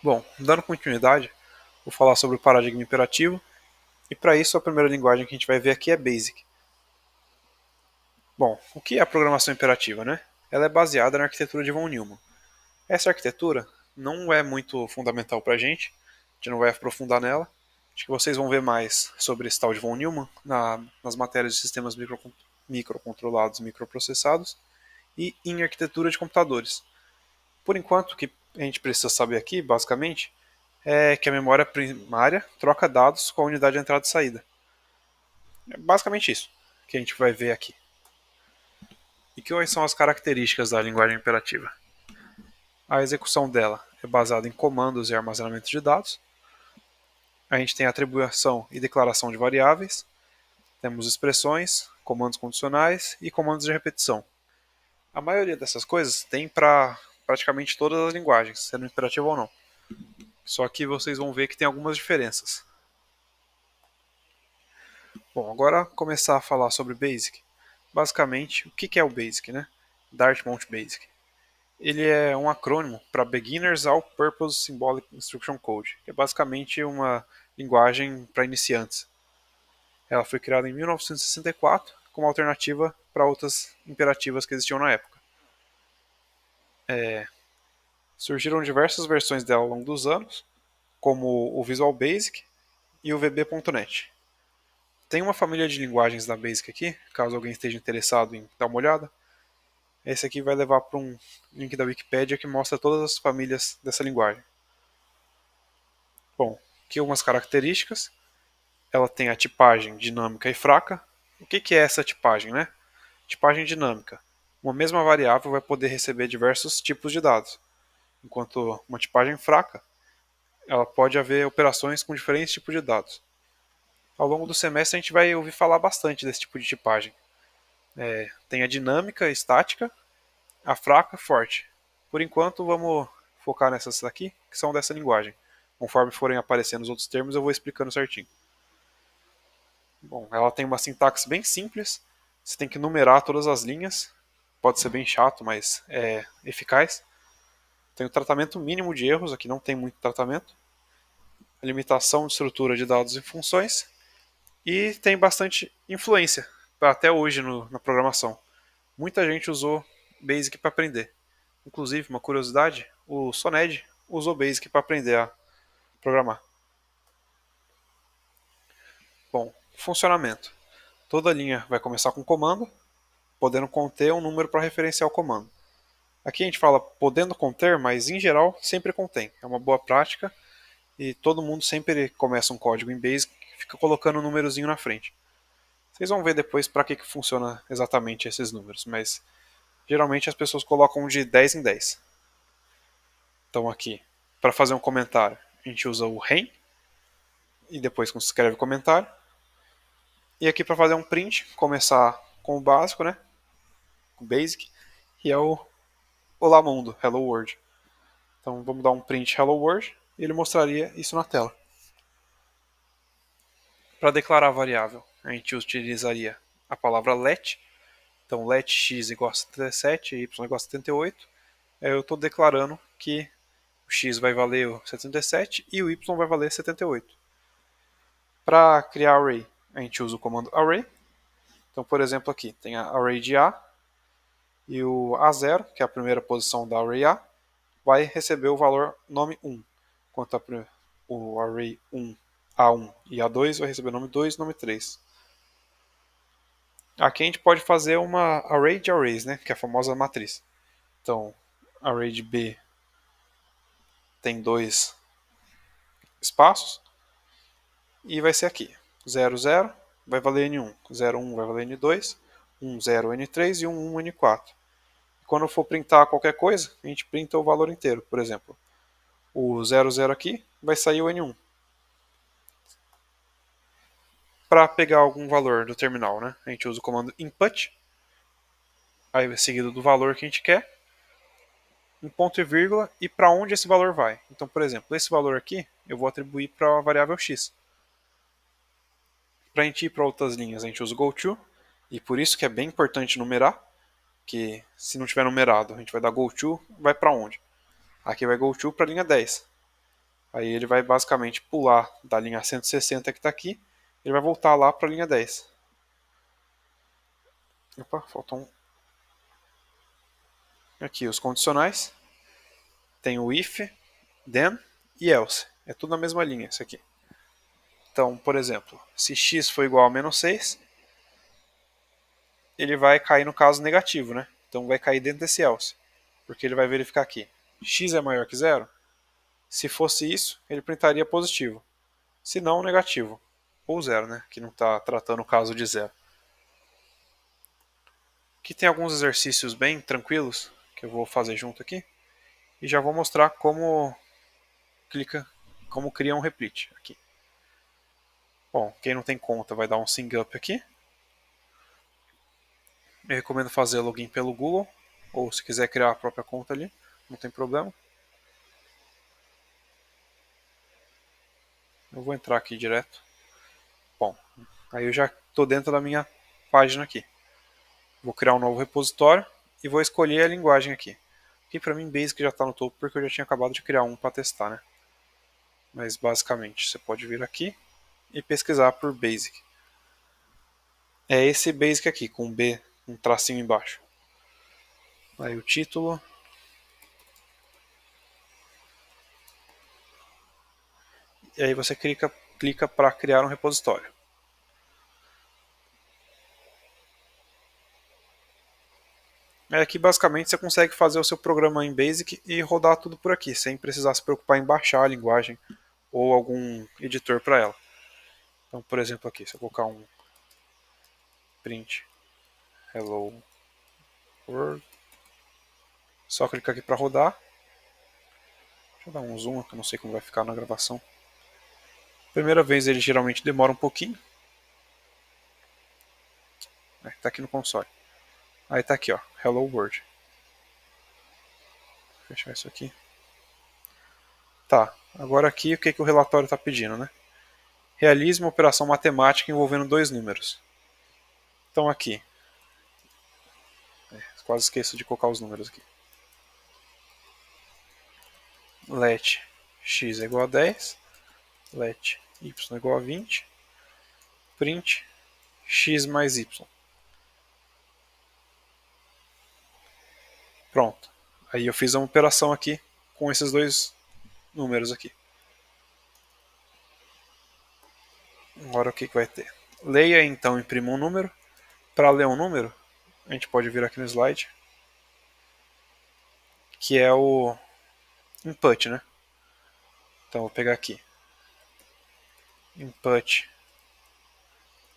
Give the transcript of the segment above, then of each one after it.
Bom, dando continuidade, vou falar sobre o paradigma imperativo, e para isso a primeira linguagem que a gente vai ver aqui é BASIC. Bom, o que é a programação imperativa, né? Ela é baseada na arquitetura de von Neumann. Essa arquitetura não é muito fundamental para a gente não vai aprofundar nela. Acho que vocês vão ver mais sobre esse tal de von Neumann nas matérias de sistemas microcontrolados e microprocessados e em arquitetura de computadores. Por enquanto, o que a gente precisa saber aqui, basicamente, é que a memória primária troca dados com a unidade de entrada e saída. É basicamente isso que a gente vai ver aqui. E quais são as características da linguagem imperativa? A execução dela é baseada em comandos e armazenamento de dados. A gente tem atribuição e declaração de variáveis. Temos expressões, comandos condicionais e comandos de repetição. A maioria dessas coisas tem para praticamente todas as linguagens, sendo imperativa ou não. Só que vocês vão ver que tem algumas diferenças. Bom, agora começar a falar sobre Basic. Basicamente, o que é o Basic, né? Dartmouth Basic. Ele é um acrônimo para Beginners All-Purpose Symbolic Instruction Code, que é basicamente uma linguagem para iniciantes. Ela foi criada em 1964 como alternativa para outras imperativas que existiam na época. Surgiram diversas versões dela ao longo dos anos, como o Visual Basic e o VB.NET. Tem uma família de linguagens da Basic aqui, caso alguém esteja interessado em dar uma olhada. Esse aqui vai levar para um link da Wikipedia que mostra todas as famílias dessa linguagem. Bom, aqui algumas características. Ela tem a tipagem dinâmica e fraca. O que é essa tipagem, né? Tipagem dinâmica. Uma mesma variável vai poder receber diversos tipos de dados, enquanto uma tipagem fraca, ela pode haver operações com diferentes tipos de dados. Ao longo do semestre a gente vai ouvir falar bastante desse tipo de tipagem. Tem a dinâmica, estática, a fraca, forte. Por enquanto vamos focar nessas aqui, que são dessa linguagem. Conforme forem aparecendo os outros termos eu vou explicando certinho. Bom, ela tem uma sintaxe bem simples, você tem que numerar todas as linhas, pode ser bem chato, mas é eficaz. Tem o tratamento mínimo de erros, aqui não tem muito tratamento. A limitação de estrutura de dados e funções. E tem bastante influência até hoje na programação. Muita gente usou Basic para aprender. Inclusive, uma curiosidade, o Soned usou Basic para aprender a programar. Bom, funcionamento. Toda linha vai começar com comando, podendo conter um número para referenciar o comando. Aqui a gente fala podendo conter, mas em geral sempre contém. É uma boa prática e todo mundo sempre começa um código em Basic e fica colocando um númerozinho na frente. Vocês vão ver depois para que funciona exatamente esses números, mas geralmente as pessoas colocam de 10 em 10. Então aqui, para fazer um comentário, a gente usa o REM e depois escreve o comentário. E aqui para fazer um print, começar com o básico, né? O basic, e é o Olá Mundo, Hello World. Então vamos dar um print Hello World e ele mostraria isso na tela. Para declarar a variável, a gente utilizaria a palavra let. Então let x igual a 77 e y igual a 78. Eu estou declarando que o x vai valer o 77 e o y vai valer 78. Para criar array, a gente usa o comando array. Então, por exemplo, aqui tem a array de A e o A0, que é a primeira posição da array A, vai receber o valor nome 1, enquanto o array 1, A1 e A2 vai receber nome 2 e nome 3. Aqui a gente pode fazer uma array de arrays, né, que é a famosa matriz. Então, array de B tem dois espaços e vai ser aqui. 0, 0 vai valer N1, 0, 1 vai valer N2, 1, 0, N3 e 1, 1, N4. Quando eu for printar qualquer coisa, a gente printa o valor inteiro. Por exemplo, o 00 aqui vai sair o N1. Para pegar algum valor do terminal, né? A gente usa o comando input, aí seguido do valor que a gente quer, um ponto e vírgula e para onde esse valor vai. Então, por exemplo, esse valor aqui eu vou atribuir para a variável x. Para a gente ir para outras linhas, a gente usa o goto, e por isso que é bem importante numerar, que se não tiver numerado, a gente vai dar goto, vai para onde? Aqui vai goto para a linha 10. Aí ele vai basicamente pular da linha 160 que está aqui, ele vai voltar lá para a linha 10. Opa, faltou um. Aqui os condicionais. Tem o if, then e else. É tudo na mesma linha isso aqui. Então, por exemplo, se x for igual a menos 6, ele vai cair no caso negativo, né? Então vai cair dentro desse else. Porque ele vai verificar aqui. X é maior que zero? Se fosse isso, ele printaria positivo. Se não, negativo. Ou zero, né? Que não está tratando o caso de zero. Aqui tem alguns exercícios bem tranquilos que eu vou fazer junto aqui. E já vou mostrar como cria um repeat aqui. Bom, quem não tem conta vai dar um sign up aqui. Eu recomendo fazer login pelo Google, ou se quiser criar a própria conta ali, não tem problema. Eu vou entrar aqui direto. Bom, aí eu já estou dentro da minha página aqui. Vou criar um novo repositório e vou escolher a linguagem aqui. Aqui para mim Basic já está no topo porque eu já tinha acabado de criar um para testar, né? Mas basicamente você pode vir aqui e pesquisar por Basic. É esse Basic aqui, com B, um tracinho embaixo. Aí o título. E aí você clica para criar um repositório. Aí aqui basicamente você consegue fazer o seu programa em Basic e rodar tudo por aqui, sem precisar se preocupar em baixar a linguagem ou algum editor para ela. Então, por exemplo, aqui, se eu colocar um print hello world, só clicar aqui para rodar. Deixa eu dar um zoom, que eu não sei como vai ficar na gravação. Primeira vez ele geralmente demora um pouquinho. Está aqui no console. Aí está aqui, ó, hello world. Vou fechar isso aqui. Tá, agora aqui o que o relatório está pedindo, né? Realize uma operação matemática envolvendo dois números. Então aqui, quase esqueço de colocar os números aqui. Let x é igual a 10, let y é igual a 20, print x mais y. Pronto. Aí eu fiz uma operação aqui com esses dois números aqui. Agora o que vai ter? Leia então, imprima um número. Para ler um número, a gente pode vir aqui no slide, que é o input, né? Então vou pegar aqui, input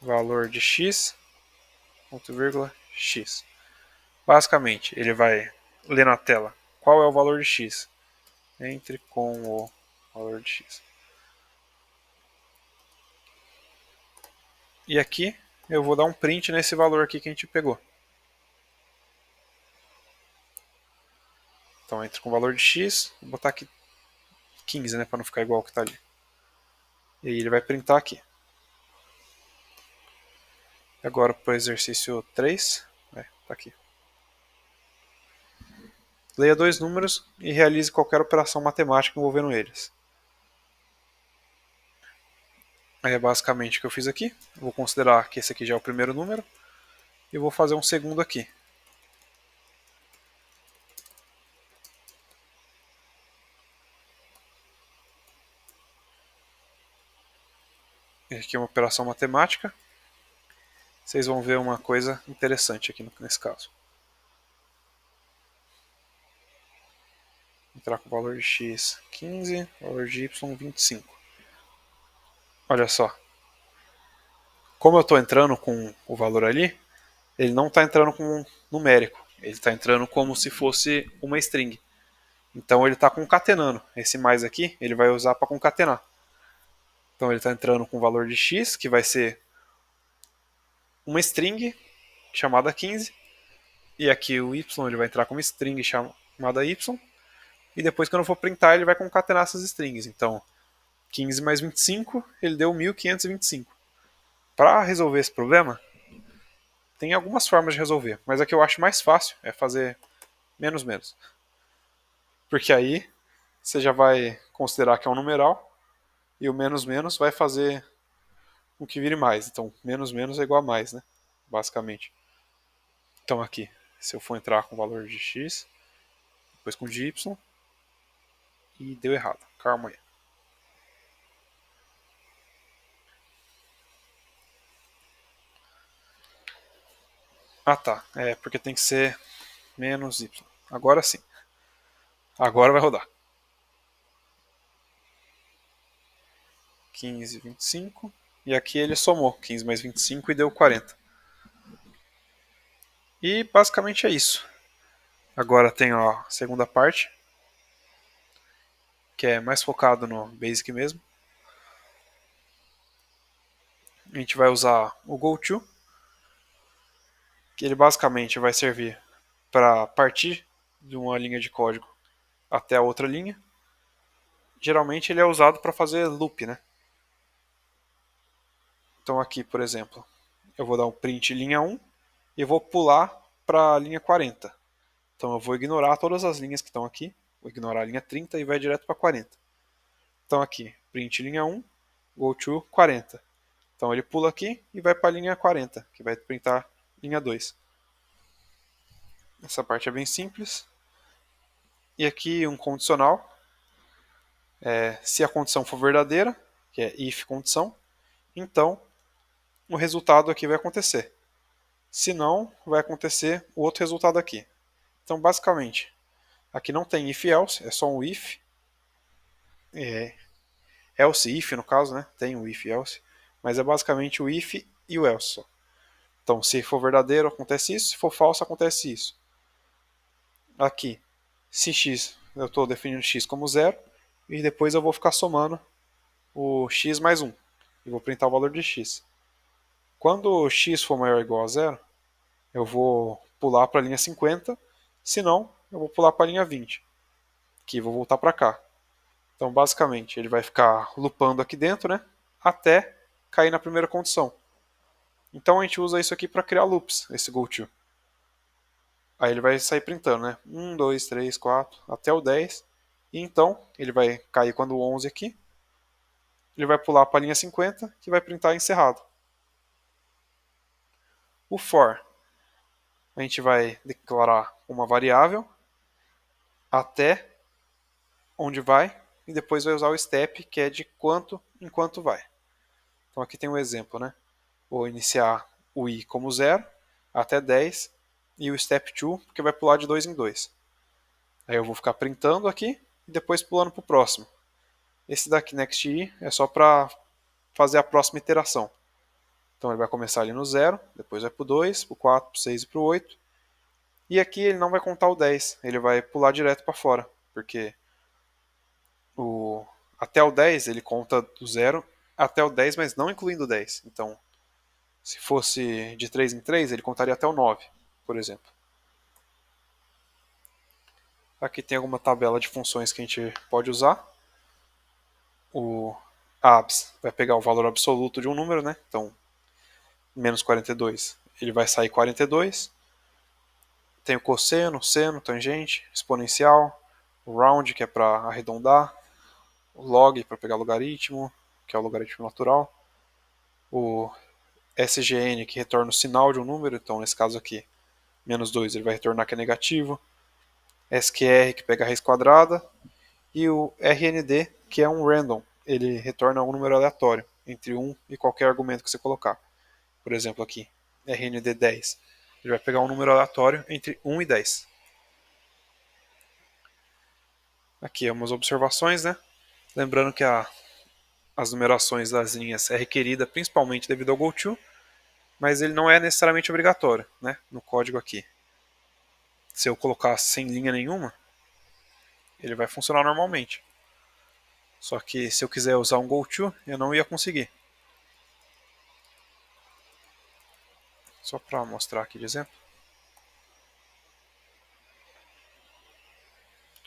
valor de x, ponto vírgula, x. Basicamente, ele vai ler na tela qual é o valor de x, entre com o valor de x. E aqui eu vou dar um print nesse valor aqui que a gente pegou. Então entre com o valor de x, vou botar aqui 15, né, para não ficar igual ao que está ali. E aí ele vai printar aqui. Agora para o exercício 3, tá aqui. Leia dois números e realize qualquer operação matemática envolvendo eles. Aí é basicamente o que eu fiz aqui. Eu vou considerar que esse aqui já é o primeiro número. E vou fazer um segundo aqui. Esse aqui é uma operação matemática. Vocês vão ver uma coisa interessante aqui nesse caso. Entrar com o valor de x 15, valor de y 25. Olha só. Como eu estou entrando com o valor ali, ele não está entrando com um numérico. Ele está entrando como se fosse uma string. Então ele está concatenando. Esse mais aqui, ele vai usar para concatenar. Então ele está entrando com o valor de x, que vai ser uma string chamada 15. E aqui o y ele vai entrar com uma string chamada y. E depois quando eu for printar, ele vai concatenar essas strings. Então, 15 mais 25, ele deu 1525. Para resolver esse problema, tem algumas formas de resolver. Mas a que eu acho mais fácil é fazer menos menos. Porque aí você já vai considerar que é um numeral, e o menos menos vai fazer com que vire mais. Então, menos menos é igual a mais, né? Basicamente. Então aqui, se eu for entrar com o valor de x, depois com de y, e deu errado. Calma aí. Ah tá, é porque tem que ser menos y. Agora sim. Agora vai rodar. 15, 25. E aqui ele somou 15 mais 25 e deu 40. E basicamente é isso. Agora tem a segunda parte, que é mais focado no Basic mesmo. A gente vai usar o GoTo, que ele basicamente vai servir para partir de uma linha de código até a outra linha. Geralmente ele é usado para fazer loop, né? Então aqui, por exemplo, eu vou dar um print linha 1 e vou pular para a linha 40. Então eu vou ignorar todas as linhas que estão aqui, vou ignorar a linha 30 e vai direto para 40. Então aqui, print linha 1, go to 40. Então ele pula aqui e vai para a linha 40, que vai printar linha 2. Essa parte é bem simples. E aqui um condicional. Se a condição for verdadeira, que é if condição, então o resultado aqui vai acontecer. Se não, vai acontecer o outro resultado aqui. Então, basicamente, aqui não tem if else, é só um if. Else if, no caso, né? Tem o if else. Mas é basicamente o if e o else só. Então, se for verdadeiro, acontece isso. Se for falso, acontece isso. Aqui, se x, eu estou definindo x como zero. E depois eu vou ficar somando o x mais 1. E vou printar o valor de x. Quando x for maior ou igual a zero, eu vou pular para a linha 50. Se não, eu vou pular para a linha 20. Que vou voltar para cá. Então, basicamente, ele vai ficar loopando aqui dentro, né? Até cair na primeira condição. Então, a gente usa isso aqui para criar loops, esse goTo. Aí ele vai sair printando, né? 1, 2, 3, 4, até o 10. E então, ele vai cair quando o 11 aqui. Ele vai pular para a linha 50, que vai printar encerrado. O for, a gente vai declarar uma variável até onde vai, e depois vai usar o step, que é de quanto em quanto vai. Então aqui tem um exemplo, né? Vou iniciar o i como 0 até 10 e o step 2, que vai pular de 2 em 2. Aí eu vou ficar printando aqui e depois pulando para o próximo. Esse daqui, next i, é só para fazer a próxima iteração. Então ele vai começar ali no 0, depois vai para o 2, para o 4, para o 6 e para o 8. E aqui ele não vai contar o 10, ele vai pular direto para fora, porque até o 10 ele conta do 0 até o 10, mas não incluindo o 10. Então, se fosse de 3 em 3, ele contaria até o 9, por exemplo. Aqui tem alguma tabela de funções que a gente pode usar. O abs vai pegar o valor absoluto de um número, né? Então, menos 42, ele vai sair 42. Tem o cosseno, seno, tangente, exponencial, o round, que é para arredondar, o log para pegar logaritmo, que é o logaritmo natural, o SGN, que retorna o sinal de um número, então nesse caso aqui, menos 2, ele vai retornar que é negativo, SQR, que pega a raiz quadrada, e o RND, que é um random, ele retorna um número aleatório, entre 1 e qualquer argumento que você colocar. Por exemplo aqui, RND 10, ele vai pegar um número aleatório entre 1 e 10. Aqui é umas observações, né? Lembrando que as numerações das linhas é requerida principalmente devido ao GoTo, mas ele não é necessariamente obrigatório, né? No código aqui. Se eu colocar sem linha nenhuma, ele vai funcionar normalmente. Só que se eu quiser usar um GoTo, eu não ia conseguir. Só para mostrar aqui de exemplo.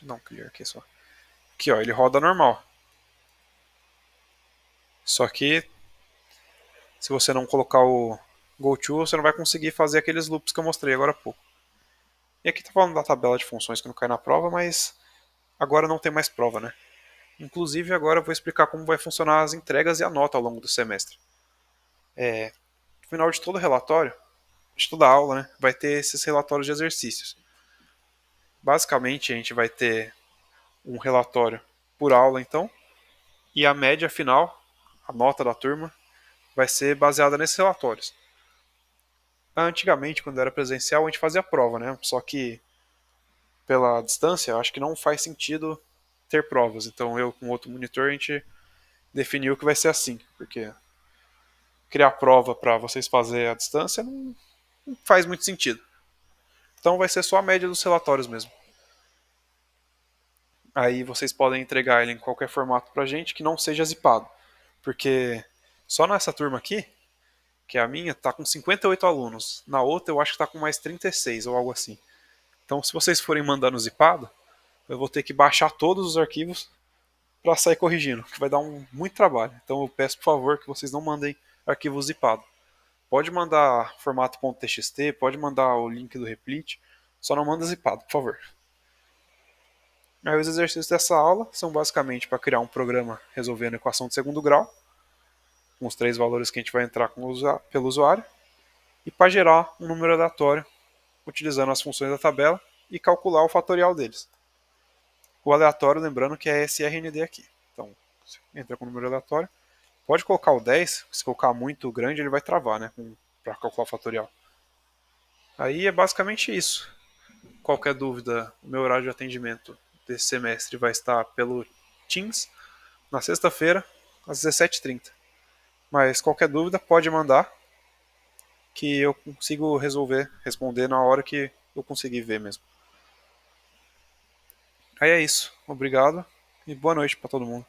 Não, clear aqui só. Aqui, ó, ele roda normal. Só que se você não colocar o GoTo, você não vai conseguir fazer aqueles loops que eu mostrei agora há pouco. E aqui tá falando da tabela de funções que não cai na prova, mas agora não tem mais prova, né? Inclusive, agora eu vou explicar como vai funcionar as entregas e a nota ao longo do semestre. No final de todo relatório, de toda aula, né, vai ter esses relatórios de exercícios. Basicamente, a gente vai ter um relatório por aula, então, e a média final, a nota da turma, vai ser baseada nesses relatórios. Antigamente, quando era presencial, a gente fazia prova, né? Só que pela distância, eu acho que não faz sentido ter provas. Então, eu com outro monitor, a gente definiu que vai ser assim, porque criar prova para vocês fazerem à distância não faz muito sentido. Então, vai ser só a média dos relatórios mesmo. Aí vocês podem entregar ele em qualquer formato pra gente que não seja zipado. Porque só nessa turma aqui, que é a minha, tá com 58 alunos. Na outra eu acho que tá com mais 36 ou algo assim. Então se vocês forem mandando zipado, eu vou ter que baixar todos os arquivos para sair corrigindo, que vai dar muito trabalho. Então eu peço por favor que vocês não mandem arquivo zipado. Pode mandar formato .txt, pode mandar o link do Replit, só não manda zipado, por favor. Aí os exercícios dessa aula são basicamente para criar um programa resolvendo a equação de segundo grau, com os três valores que a gente vai entrar pelo usuário, e para gerar um número aleatório utilizando as funções da tabela e calcular o fatorial deles. O aleatório, lembrando que é SRND aqui. Então, você entra com o número aleatório. Pode colocar o 10, se colocar muito grande ele vai travar, né, para calcular o fatorial. Aí é basicamente isso. Qualquer dúvida, o meu horário de atendimento desse semestre vai estar pelo Teams, na sexta-feira, às 17h30. Mas qualquer dúvida pode mandar que eu consigo resolver, responder na hora que eu conseguir ver mesmo. Aí é isso. Obrigado e boa noite para todo mundo.